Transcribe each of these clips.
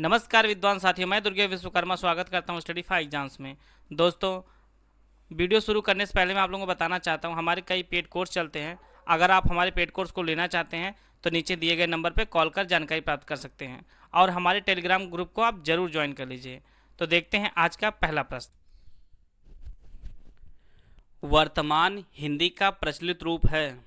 नमस्कार विद्वान साथियों, मैं दुर्गे विश्वकर्मा स्वागत करता हूं स्टडी फाइव एग्जाम्स में। दोस्तों, वीडियो शुरू करने से पहले मैं आप लोगों को बताना चाहता हूं, हमारे कई पेड कोर्स चलते हैं। अगर आप हमारे पेड कोर्स को लेना चाहते हैं तो नीचे दिए गए नंबर पर कॉल कर जानकारी प्राप्त कर सकते हैं और हमारे टेलीग्राम ग्रुप को आप जरूर ज्वाइन कर लीजिए। तो देखते हैं आज का पहला प्रश्न। वर्तमान हिंदी का प्रचलित रूप है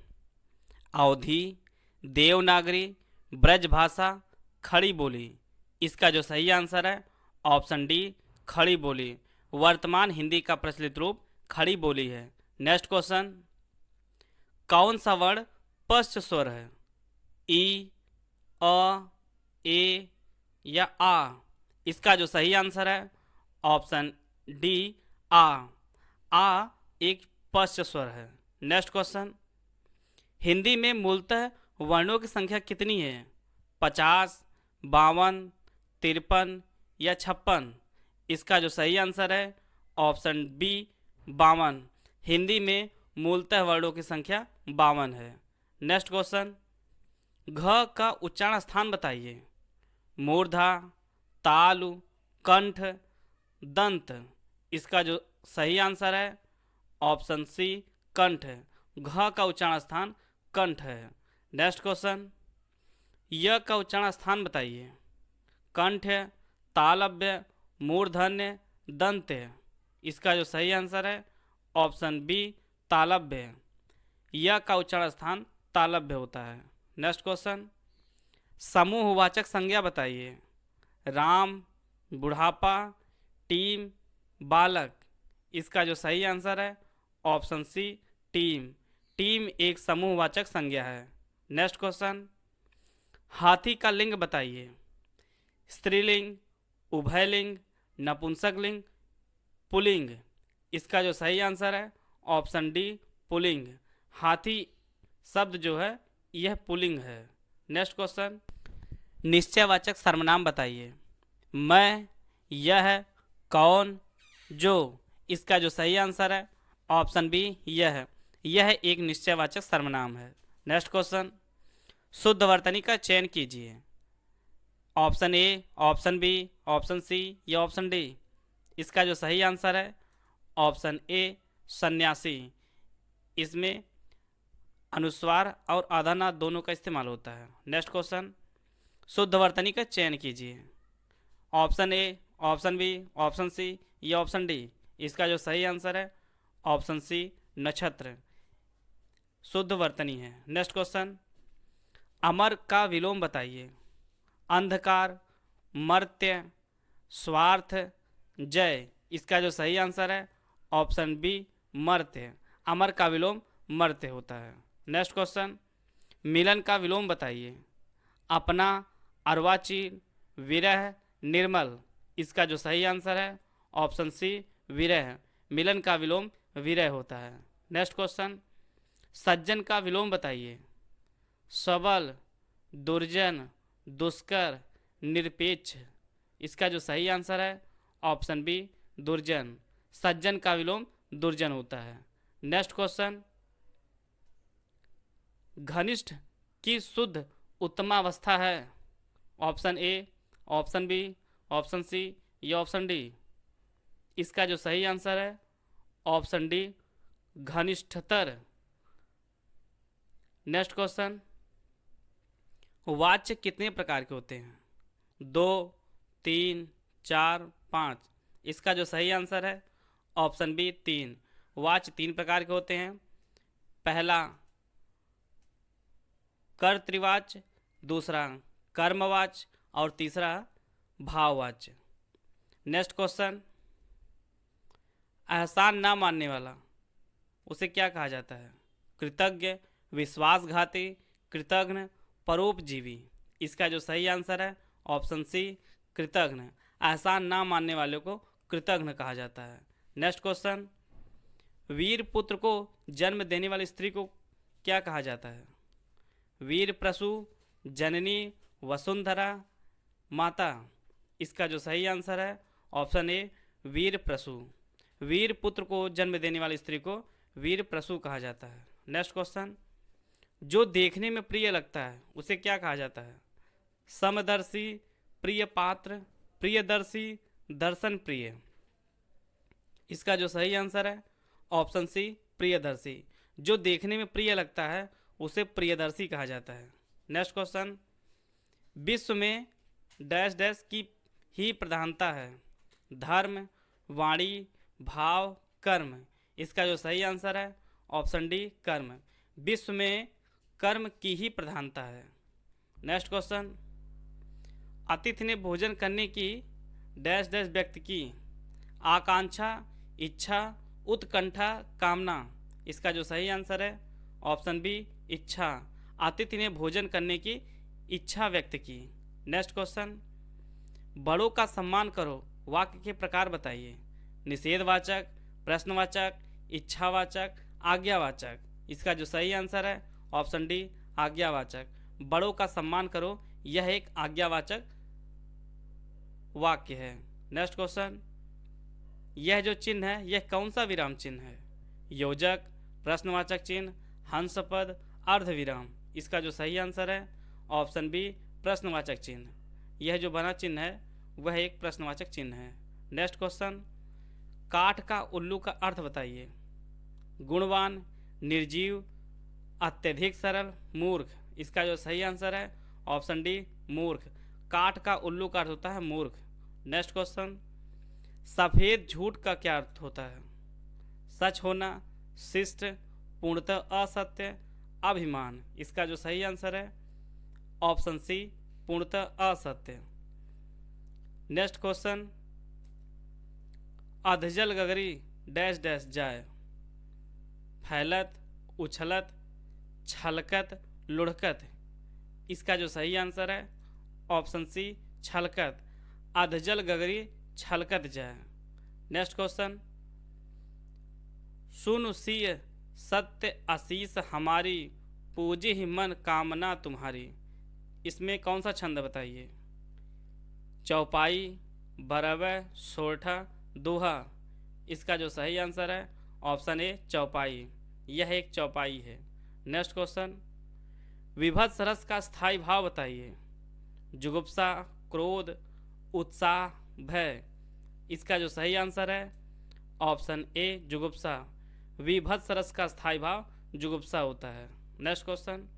अवधी, देवनागरी, ब्रजभाषा, खड़ी बोली। इसका जो सही आंसर है ऑप्शन डी, खड़ी बोली। वर्तमान हिंदी का प्रचलित रूप खड़ी बोली है। नेक्स्ट क्वेश्चन, कौन सा वर्ण पश्च स्वर है? ई, अ, ए या आ? इसका जो सही आंसर है ऑप्शन डी, आ एक पश्च स्वर है। नेक्स्ट क्वेश्चन, हिंदी में मूलतः वर्णों की संख्या कितनी है? 50, 52, 53 या 56? इसका जो सही आंसर है ऑप्शन बी, 52। हिंदी में मूलतः वर्णों की संख्या 52 है। नेक्स्ट क्वेश्चन, घ का उच्चारण स्थान बताइए। मूर्धा, तालु, कंठ, दंत। इसका जो सही आंसर है ऑप्शन सी, कंठ। घ का उच्चारण स्थान कंठ है। नेक्स्ट क्वेश्चन, य का उच्चारण स्थान बताइए। कंठ, तालव्य, मूर्धन्य, दंत्य। इसका जो सही आंसर है ऑप्शन बी, तालव्य। य का उच्चारण स्थान तालव्य होता है। नेक्स्ट क्वेश्चन, समूहवाचक संज्ञा बताइए। राम, बुढ़ापा, टीम, बालक। इसका जो सही आंसर है ऑप्शन सी, टीम। टीम एक समूहवाचक संज्ञा है। नेक्स्ट क्वेश्चन, हाथी का लिंग बताइए। स्त्रीलिंग, उभयलिंग, नपुंसकलिंग, पुल्लिंग। इसका जो सही आंसर है ऑप्शन डी, पुल्लिंग। हाथी शब्द जो है यह पुल्लिंग है। नेक्स्ट क्वेश्चन, निश्चयवाचक सर्वनाम बताइए। मैं, यह, कौन, जो। इसका जो सही आंसर है ऑप्शन बी, यह एक निश्चयवाचक सर्वनाम है। नेक्स्ट क्वेश्चन, शुद्ध वर्तनी का चयन कीजिए। Option A, option B, option C या ऑप्शन डी? इसका जो सही आंसर है ऑप्शन ए, सन्यासी। इसमें अनुस्वार और आधानाथ दोनों का इस्तेमाल होता है। नेक्स्ट क्वेश्चन, शुद्ध वर्तनी का चयन कीजिए। Option A, option B, option C या ऑप्शन डी? इसका जो सही आंसर है ऑप्शन सी, नक्षत्र शुद्ध वर्तनी है। नेक्स्ट क्वेश्चन, अमर का विलोम बताइए। अंधकार, मर्त्य, स्वार्थ, जय। इसका जो सही आंसर है ऑप्शन बी, मर्त्य। अमर का विलोम मर्त्य होता है। नेक्स्ट क्वेश्चन, मिलन का विलोम बताइए। अपना, अर्वाचीन, विरह, निर्मल। इसका जो सही आंसर है ऑप्शन सी, विरह। मिलन का विलोम विरह होता है। नेक्स्ट क्वेश्चन, सज्जन का विलोम बताइए। सबल, दुर्जन, दुष्कर, निरपेक्ष। इसका जो सही आंसर है ऑप्शन बी, दुर्जन। सज्जन का विलोम दुर्जन होता है। नेक्स्ट क्वेश्चन, घनिष्ठ की शुद्ध उत्तमावस्था है। Option A, option B, option C या ऑप्शन डी? इसका जो सही आंसर है ऑप्शन डी, घनिष्ठतर। नेक्स्ट क्वेश्चन, वाच्य कितने प्रकार के होते हैं? 2, 3, 4, 5? इसका जो सही आंसर है ऑप्शन बी, 3। वाच्य 3 प्रकार के होते हैं। पहला कर्तृवाच्य, दूसरा कर्मवाच्य और तीसरा भाववाच्य। नेक्स्ट क्वेश्चन, एहसान ना मानने वाला उसे क्या कहा जाता है? कृतज्ञ, विश्वासघाती, कृतघ्न, परोपजीवी। इसका जो सही आंसर है ऑप्शन सी, कृतघ्न। एहसान ना मानने वाले को कृतघ्न कहा जाता है। नेक्स्ट क्वेश्चन, वीर पुत्र को जन्म देने वाली स्त्री को क्या कहा जाता है? वीर प्रसू, जननी, वसुंधरा, माता। इसका जो सही आंसर है ऑप्शन ए, वीर प्रसू। वीर पुत्र को जन्म देने वाली स्त्री को वीर प्रसू कहा जाता है। नेक्स्ट क्वेश्चन, जो देखने में प्रिय लगता है उसे क्या कहा जाता है? समदर्शी, प्रिय पात्र, प्रियदर्शी, दर्शन प्रिय। इसका जो सही आंसर है ऑप्शन सी प्रियदर्शी। जो देखने में प्रिय लगता है उसे प्रियदर्शी कहा जाता है। नेक्स्ट क्वेश्चन, विश्व में डैश डैश की ही प्रधानता है, धर्म, वाणी, भाव, कर्म। इसका जो सही आंसर है ऑप्शन डी कर्म। विश्व में कर्म की ही प्रधानता है। नेक्स्ट क्वेश्चन, अतिथि ने भोजन करने की डैश डैश व्यक्त की, आकांक्षा, इच्छा, उत्कंठा, कामना। इसका जो सही आंसर है ऑप्शन बी इच्छा। अतिथि ने भोजन करने की इच्छा व्यक्त की। नेक्स्ट क्वेश्चन, बड़ों का सम्मान करो वाक्य के प्रकार बताइए, निषेधवाचक, प्रश्नवाचक, इच्छावाचक, आज्ञावाचक। इसका जो सही आंसर है ऑप्शन डी आज्ञावाचक। बड़ों का सम्मान करो यह एक आज्ञावाचक वाक्य है। नेक्स्ट क्वेश्चन, यह जो चिन्ह है यह कौन सा विराम चिन्ह है, योजक, प्रश्नवाचक चिन्ह, हंसपद, अर्धविराम। इसका जो सही आंसर है ऑप्शन बी प्रश्नवाचक चिन्ह। यह जो बना चिन्ह है वह एक प्रश्नवाचक चिन्ह है। नेक्स्ट क्वेश्चन, काठ का उल्लू का अर्थ बताइए, गुणवान, निर्जीव, अत्यधिक सरल, मूर्ख। इसका जो सही आंसर है ऑप्शन डी मूर्ख। काठ का उल्लू का अर्थ होता है मूर्ख। नेक्स्ट क्वेश्चन, सफेद झूठ का क्या अर्थ होता है, सच होना, शिष्ट, पूर्णतः असत्य, अभिमान। इसका जो सही आंसर है ऑप्शन सी पूर्णतः असत्य। नेक्स्ट क्वेश्चन, अधजल गगरी डैश डैश जाए, फैलत, उछलत, छलकत, लुढ़कत। इसका जो सही आंसर है ऑप्शन सी छलकत। अधजल गगरी छलकत जाए। नेक्स्ट क्वेश्चन, सुन सिय सत्य आशीष हमारी, पूजे ही मन कामना तुम्हारी। इसमें कौन सा छंद बताइए, चौपाई, बरवै, सोरठा, दोहा। इसका जो सही आंसर है ऑप्शन ए चौपाई। यह एक चौपाई है। नेक्स्ट क्वेश्चन, विभत्स रस का स्थायी भाव बताइए, जुगुप्सा, क्रोध, उत्साह, भय। इसका जो सही आंसर है ऑप्शन ए जुगुप्सा। विभत्स रस का स्थायी भाव जुगुप्सा होता है। नेक्स्ट क्वेश्चन,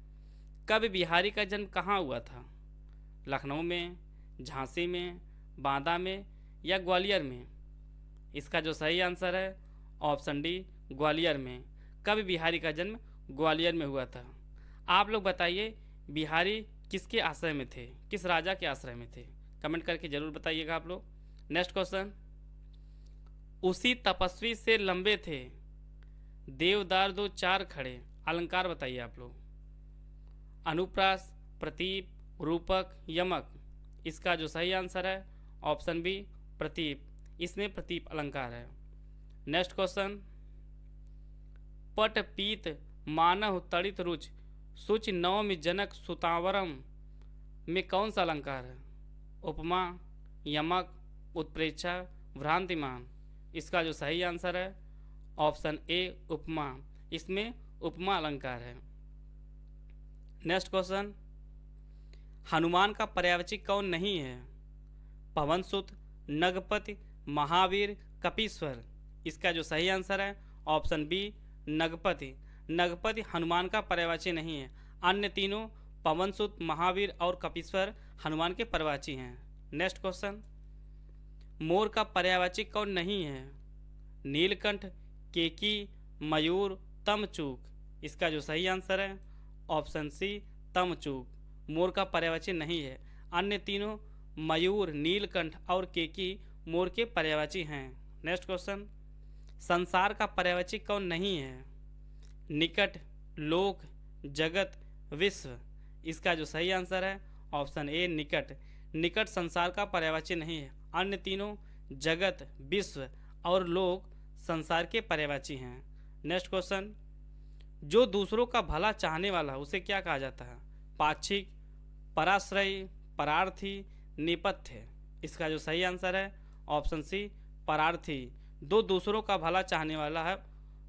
कवि बिहारी का जन्म कहाँ हुआ था, लखनऊ में, झांसी में, बांदा में या ग्वालियर में। इसका जो सही आंसर है ऑप्शन डी ग्वालियर में। कवि बिहारी का जन्म ग्वालियर में हुआ था। आप लोग बताइए बिहारी किसके आश्रय में थे, किस राजा के आश्रय में थे, कमेंट करके जरूर बताइएगा आप लोग। नेक्स्ट क्वेश्चन, उसी तपस्वी से लंबे थे, देवदार दो चार खड़े। अलंकार बताइए आप लोग, अनुप्रास, प्रतीप, रूपक, यमक। इसका जो सही आंसर है ऑप्शन बी प्रतीप। इसमें प्रतीप अलंकार है। नेक्स्ट क्वेश्चन, पट पीत मानव तड़ित रुच, सुच नवमि जनक सुतावरम में कौन सा अलंकार है, उपमा, यमक, उत्प्रेक्षा, भ्रांतिमान। इसका जो सही आंसर है ऑप्शन ए उपमा। इसमें उपमा अलंकार है। नेक्स्ट क्वेश्चन, हनुमान का पर्यायवाची कौन नहीं है, पवनसुत, नगपति, महावीर, कपीश्वर। इसका जो सही आंसर है ऑप्शन बी नगपति। नगपति हनुमान का पर्यायवाची नहीं है। अन्य तीनों पवनसुत, महावीर और कपीश्वर हनुमान के पर्यायवाची हैं। नेक्स्ट क्वेश्चन, मोर का पर्यायवाची कौन नहीं है, नीलकंठ, केकी, मयूर, तमचूक। इसका जो सही आंसर है ऑप्शन सी तमचूक। मोर का पर्यायवाची नहीं है। अन्य तीनों मयूर, नीलकंठ और केकी मोर के पर्यायवाची हैं। नेक्स्ट क्वेश्चन, संसार का पर्यायवाची कौन नहीं है, निकट, लोक, जगत, विश्व। इसका जो सही आंसर है ऑप्शन ए निकट। निकट संसार का पर्यायवाची नहीं है। अन्य तीनों जगत, विश्व और लोक संसार के पर्यायवाची हैं। नेक्स्ट क्वेश्चन, जो दूसरों का भला चाहने वाला उसे क्या कहा जाता है, पाक्षिक, पराश्रयी, परार्थी, नेपथ्य। इसका जो सही आंसर है ऑप्शन सी परार्थी। दो दूसरों का भला चाहने वाला है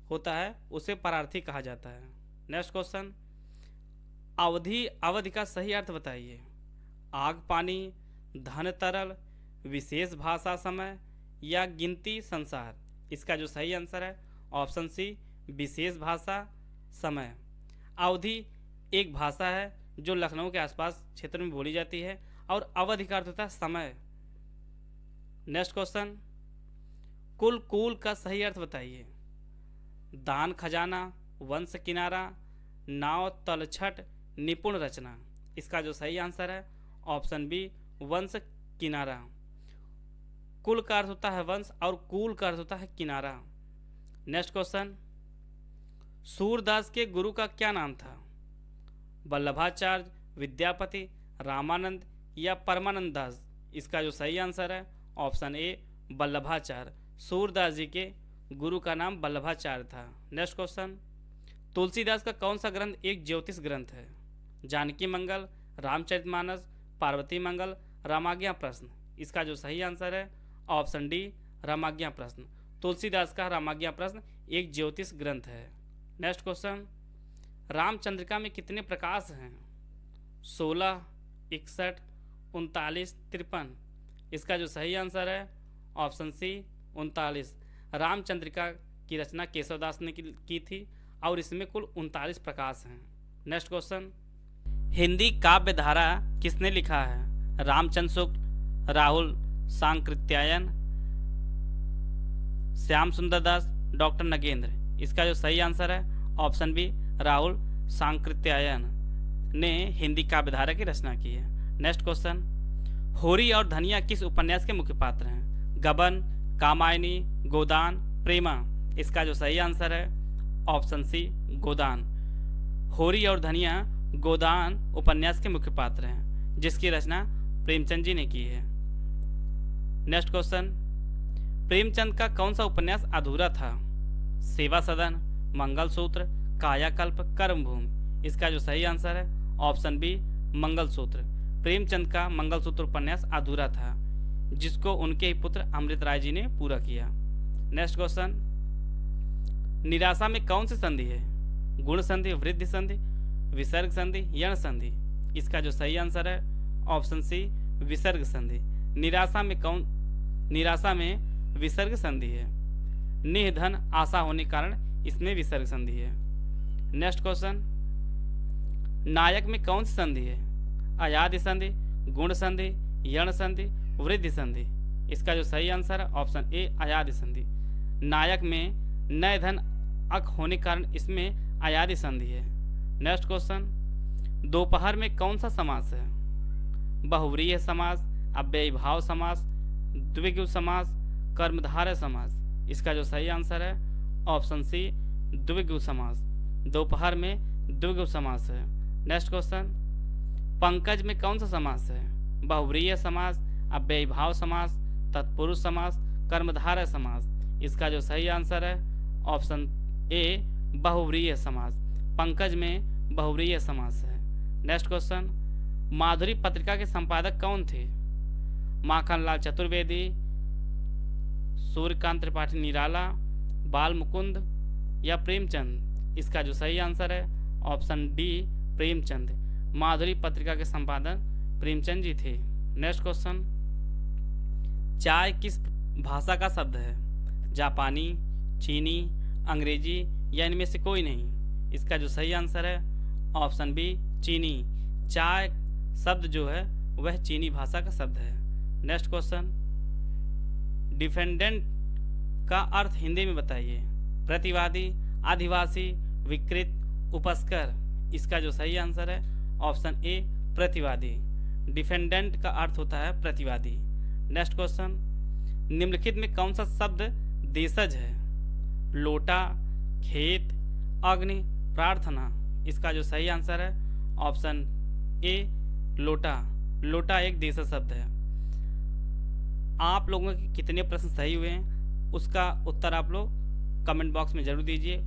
होता है उसे परार्थी कहा जाता है। नेक्स्ट क्वेश्चन, अवधि, अवधि का सही अर्थ बताइए, आग पानी, धन तरल, विशेष भाषा समय या गिनती संसार। इसका जो सही आंसर है ऑप्शन सी विशेष भाषा समय। अवधि एक भाषा है जो लखनऊ के आसपास क्षेत्र में बोली जाती है और अवधि का अर्थ होता है समय। नेक्स्ट क्वेश्चन, कुल का सही अर्थ बताइए। दान खजाना, वंश किनारा, नाव तलछट, निपुण रचना। इसका जो सही आंसर है ऑप्शन बी वंश किनारा। कुल का अर्थ होता है वंश और कुल का अर्थ होता है किनारा। नेक्स्ट क्वेश्चन, सूरदास के गुरु का क्या नाम था? वल्लभाचार्य, विद्यापति, रामानंद या परमानंद दास। इसका जो सही आंसर है ऑप्शन ए वल्लभाचार्य। सूरदास जी के गुरु का नाम वल्लभाचार्य था। नेक्स्ट क्वेश्चन, तुलसीदास का कौन सा ग्रंथ एक ज्योतिष ग्रंथ है? जानकी मंगल, रामचरितमानस, पार्वती मंगल, रामाज्ञा प्रश्न। इसका जो सही आंसर है ऑप्शन डी रामाज्ञा प्रश्न। तुलसीदास का रामाज्ञा प्रश्न एक ज्योतिष ग्रंथ है। नेक्स्ट क्वेश्चन, रामचंद्रिका में कितने प्रकाश हैं? 16, 61, 39, 53। इसका जो सही आंसर है ऑप्शन सी 39। रामचंद्रिका की रचना केशवदास ने की थी और इसमें कुल 39 प्रकाश हैं। नेक्स्ट क्वेश्चन, हिंदी काव्य धारा किसने लिखा है? रामचंद्र शुक्ल, राहुल सांकृत्यायन, श्याम सुंदर दास, डॉक्टर नगेंद्र। इसका जो सही आंसर है ऑप्शन बी राहुल सांकृत्यायन ने हिंदी काव्य धारा की रचना की है। नेक्स्ट क्वेश्चन, होरी और धनिया किस उपन्यास के मुख्य पात्र हैं? गबन, कामायनी, गोदान, प्रेमा। इसका जो सही आंसर है ऑप्शन सी गोदान। होरी और धनिया गोदान उपन्यास के मुख्य पात्र हैं जिसकी रचना प्रेमचंद जी ने की है। नेक्स्ट क्वेश्चन, प्रेमचंद का कौन सा उपन्यास अधूरा था? सेवा सदन, मंगलसूत्र, कायाकल्प, कर्मभूमि। इसका जो सही आंसर है ऑप्शन बी मंगलसूत्र। प्रेमचंद का मंगलसूत्र उपन्यास अधूरा था जिसको उनके ही पुत्र अमृत राय जी ने पूरा किया। नेक्स्ट क्वेश्चन, निराशा में कौन सी संधि है? गुण संधि, वृद्धि संधि, विसर्ग संधि, यण संधि। इसका जो सही आंसर है ऑप्शन सी विसर्ग संधि। निराशा में विसर्ग संधि है। निधन आशा होने के कारण इसमें विसर्ग संधि है। नेक्स्ट क्वेश्चन, नायक में कौन सी संधि है? अयादि संधि, गुण संधि, यण संधि, वृद्धि संधि। इसका जो सही आंसर है ऑप्शन ए अयादि संधि। नायक में नए धन अक होने के कारण इसमें अयादि संधि है। नेक्स्ट क्वेश्चन, दोपहर में कौन सा समास है? बहुव्रीहि समास, अव्ययीभाव समास, द्विगु समास, कर्मधारय समास। इसका जो सही आंसर है ऑप्शन सी द्विगु समास। दोपहर में द्विगु समास है। नेक्स्ट क्वेश्चन, पंकज में कौन सा समास है? बहुव्रीहि समास, अव्ययीभाव समास, तत्पुरुष समास, कर्मधारय समास। इसका जो सही आंसर है ऑप्शन ए बहुव्रीहि समास। पंकज में बहुव्रीहि समास है। नेक्स्ट क्वेश्चन, माधुरी पत्रिका के संपादक कौन थे? माखनलाल चतुर्वेदी, सूर्यकांत त्रिपाठी निराला, बाल मुकुंद या प्रेमचंद। इसका जो सही आंसर है ऑप्शन डी प्रेमचंद। माधुरी पत्रिका के संपादक प्रेमचंद जी थे। नेक्स्ट क्वेश्चन, चाय किस भाषा का शब्द है? जापानी, चीनी, अंग्रेजी या इनमें से कोई नहीं। इसका जो सही आंसर है ऑप्शन बी चीनी। चाय शब्द जो है वह चीनी भाषा का शब्द है। नेक्स्ट क्वेश्चन, डिफेंडेंट का अर्थ हिंदी में बताइए। प्रतिवादी, आदिवासी, विकृत, उपस्कर। इसका जो सही आंसर है ऑप्शन ए प्रतिवादी। डिफेंडेंट का अर्थ होता है प्रतिवादी। नेक्स्ट क्वेश्चन, निम्नलिखित में कौन सा शब्द देशज है? लोटा, खेत, अग्नि, प्रार्थना। इसका जो सही आंसर है ऑप्शन ए लोटा। लोटा एक देशज शब्द है। आप लोगों के कितने प्रश्न सही हुए हैं उसका उत्तर आप लोग कमेंट बॉक्स में जरूर दीजिए